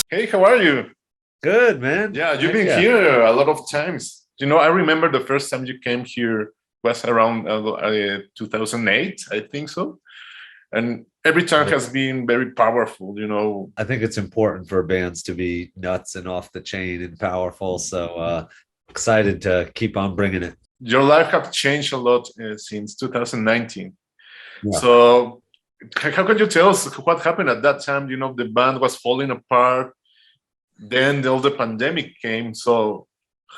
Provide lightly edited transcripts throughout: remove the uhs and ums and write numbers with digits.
Hey, how are you? Good, man. Yeah, you've been here a lot of times. I remember the first time you came here was around 2008, I think so. And every time has been very powerful. I think it's important for bands to be nuts and off the chain and powerful. So excited to keep on bringing it. Your life have changed a lot since 2019. Yeah. So how can you tell us what happened at that time? The band was falling apart. Then all the pandemic came. So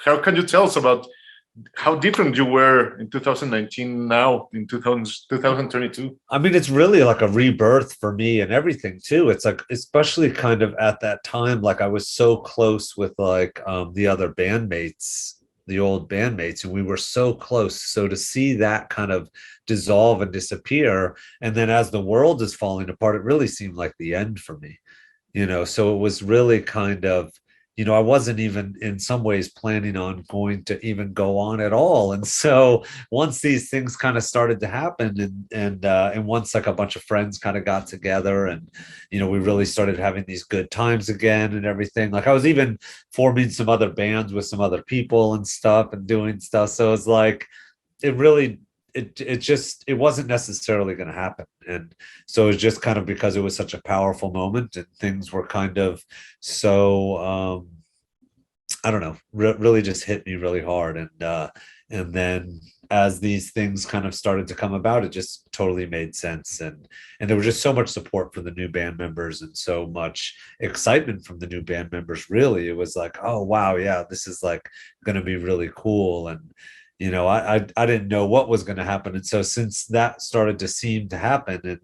how can you tell us about how different you were in 2019 now in 2022? I mean, it's really like a rebirth for me and everything too. It's like, especially kind of at that time, like I was so close with like the other bandmates, the old bandmates, and we were so close. So to see that kind of dissolve and disappear, and then as the world is falling apart, it really seemed like the end for me. So it was really kind of, I wasn't even in some ways planning on going to even go on at all. And so once these things kind of started to happen and once like a bunch of friends kind of got together and, we really started having these good times again and everything, like I was even forming some other bands with some other people and stuff and doing stuff. So it's like, it really, it wasn't necessarily going to happen. And so it was just kind of because it was such a powerful moment and things were kind of so I don't know, really just hit me really hard. And then as these things kind of started to come about, it just totally made sense. And there was just so much support for the new band members and so much excitement from the new band members. Really, it was like, oh wow, yeah, this is like going to be really cool. And I didn't know what was going to happen. And so since that started to seem to happen,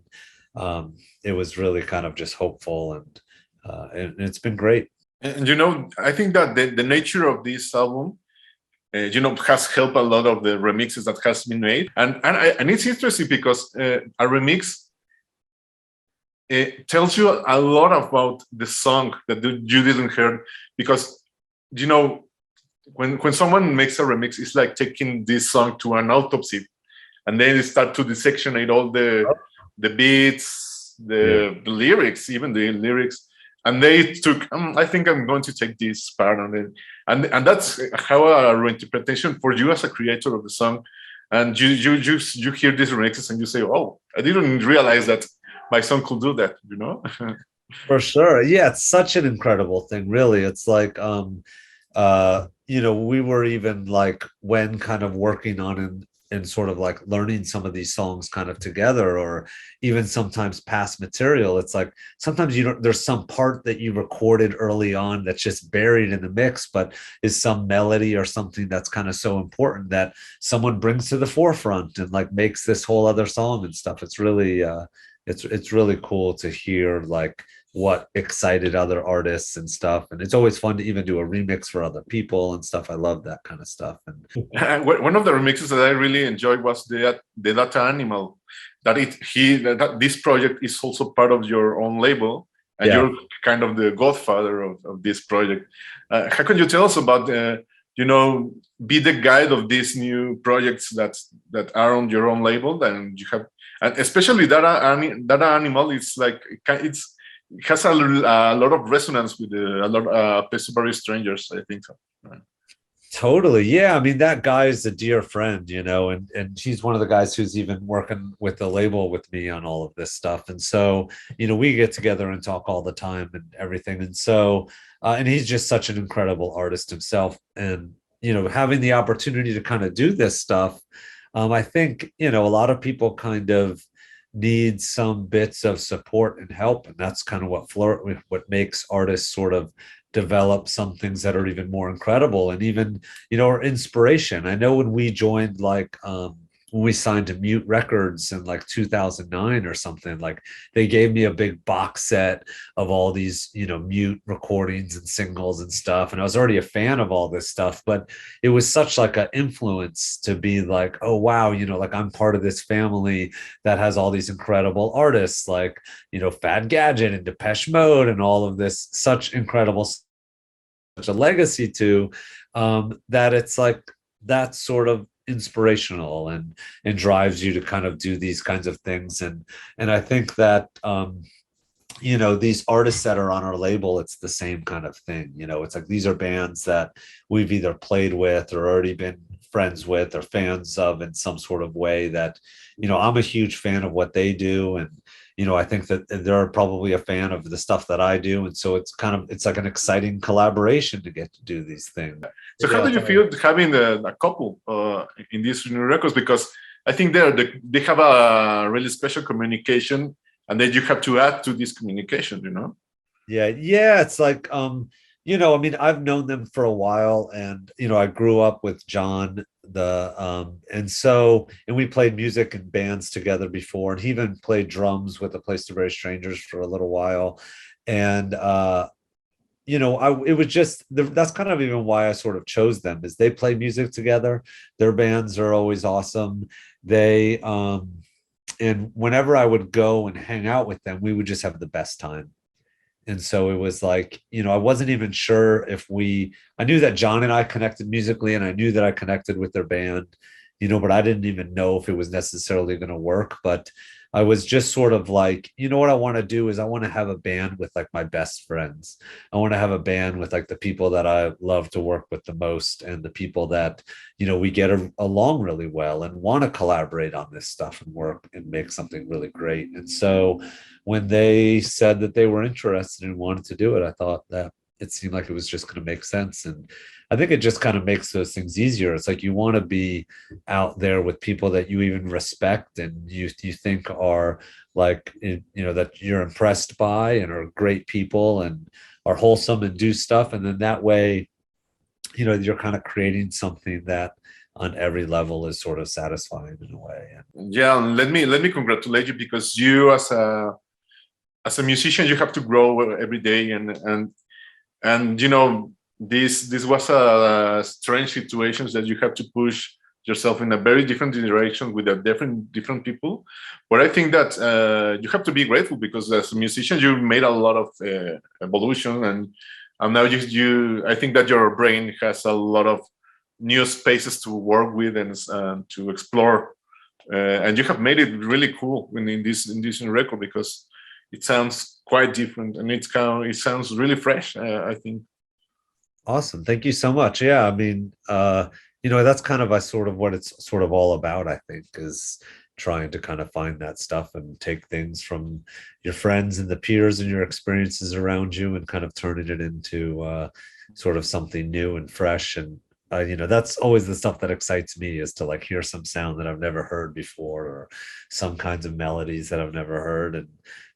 and it was really kind of just hopeful, and it's been great. And I think that the nature of this album, has helped a lot of the remixes that has been made, and it's interesting because a remix tells you a lot about the song that you didn't hear, because when someone makes a remix, it's like taking this song to an autopsy, and then they start to dissectionate all the beats, the lyrics, even the lyrics, and they took. I think I'm going to take this part on it, and that's how a reinterpretation for you as a creator of the song, and you hear these remixes and you say, oh, I didn't realize that my song could do that. For sure, yeah, it's such an incredible thing. Really, it's like we were even like when kind of working on and sort of like learning some of these songs kind of together, or even sometimes past material. It's like sometimes there's some part that you recorded early on that's just buried in the mix, but is some melody or something that's kind of so important that someone brings to the forefront and like makes this whole other song and stuff. It's really it's really cool to hear like what excited other artists and stuff, and it's always fun to even do a remix for other people and stuff. I love that kind of stuff. And one of the remixes that I really enjoyed was the Data Animal. That this project is also part of your own label, and you're kind of the godfather of this project. How can you tell us about be the guide of these new projects that are on your own label, and you have, and especially Data Animal? It's like it has a lot of resonance with a lot of Pessovari Strangers, I think so. Totally. Yeah. I mean, that guy is a dear friend, and he's one of the guys who's even working with the label with me on all of this stuff. And so, we get together and talk all the time and everything. And so, and he's just such an incredible artist himself. And, having the opportunity to kind of do this stuff, I think, a lot of people kind of need some bits of support and help, and that's kind of what makes artists sort of develop some things that are even more incredible and even or inspiration. I know when we joined, like when we signed to Mute Records in like 2009 or something, like they gave me a big box set of all these Mute recordings and singles and stuff, and I was already a fan of all this stuff, but it was such like an influence to be like, oh wow, like I'm part of this family that has all these incredible artists like Fad Gadget and Depeche Mode and all of this, such incredible, such a legacy to that. It's like that sort of inspirational and drives you to kind of do these kinds of things. And I think that these artists that are on our label, it's the same kind of thing. It's like these are bands that we've either played with or already been friends with or fans of in some sort of way that, I'm a huge fan of what they do. And, I think that they're probably a fan of the stuff that I do. And so it's like an exciting collaboration to get to do these things. So how do you feel having a couple in these new records? Because I think they have a really special communication, and then you have to add to this communication, Yeah. It's like, I've known them for a while, and, I grew up with John, and we played music in bands together before, and he even played drums with A Place to Bury Strangers for a little while. And, it was just, that's kind of even why I sort of chose them, is they play music together. Their bands are always awesome. And whenever I would go and hang out with them, we would just have the best time. And so it was like, I wasn't even sure I knew that John and I connected musically, and I knew that I connected with their band, but I didn't even know if it was necessarily going to work. But I was just sort of like, what I want to do is I want to have a band with like my best friends. I want to have a band with like the people that I love to work with the most, and the people that, we get along really well and want to collaborate on this stuff and work and make something really great. And so when they said that they were interested and wanted to do it, I thought that it seemed like it was just going to make sense. And I think it just kind of makes those things easier. It's like you want to be out there with people that you even respect and you think are like, that you're impressed by and are great people and are wholesome and do stuff. And then that way, you're kind of creating something that on every level is sort of satisfying in a way. Yeah, and let me congratulate you, because you as a musician, you have to grow every day, and this was a strange situation that you have to push yourself in a very different direction with a different people. But I think that you have to be grateful, because as a musician, you made a lot of evolution, and now I think that your brain has a lot of new spaces to work with and to explore, and you have made it really cool in this record, because it sounds quite different, and it sounds really fresh, I think. Awesome. Thank you so much. Yeah. I mean, that's kind of what it's sort of all about, I think, is trying to kind of find that stuff and take things from your friends and the peers and your experiences around you and kind of turning it into sort of something new and fresh. And that's always the stuff that excites me, is to like hear some sound that I've never heard before, or some kinds of melodies that I've never heard. And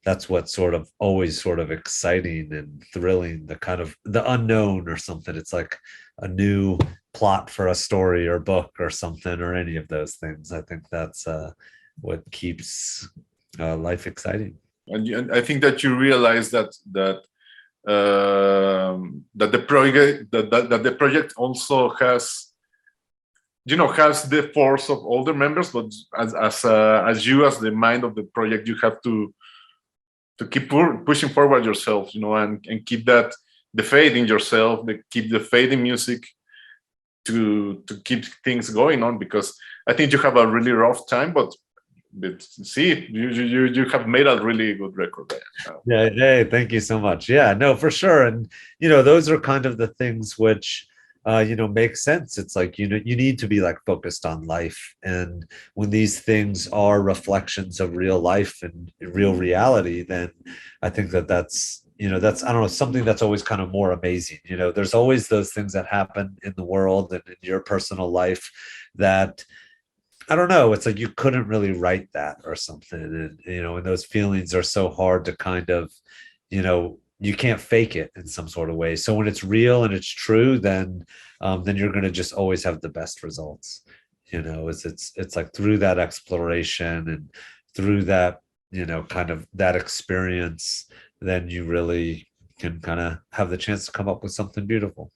that's what's sort of always sort of exciting and thrilling, the kind of the unknown or something. It's like a new plot for a story or book or something, or any of those things. I think that's what keeps life exciting. And I think that you realize that the project also has the force of all the members, but as you, as the mind of the project, you have to keep pushing forward yourself, and keep the faith in yourself, keep the faith in music, to keep things going on, because I think you have a really rough time, but see, you have made a really good record there. Yeah, hey, thank you so much. Yeah, no, for sure. And those are kind of the things which make sense. It's like you need to be like focused on life, and when these things are reflections of real life and real reality, then I think that's I don't know, something that's always kind of more amazing. There's always those things that happen in the world and in your personal life that, I don't know, it's like you couldn't really write that or something. And, and those feelings are so hard to kind of, you can't fake it in some sort of way. So when it's real and it's true, then you're going to just always have the best results. It's like through that exploration and through that, kind of that experience, then you really can kind of have the chance to come up with something beautiful.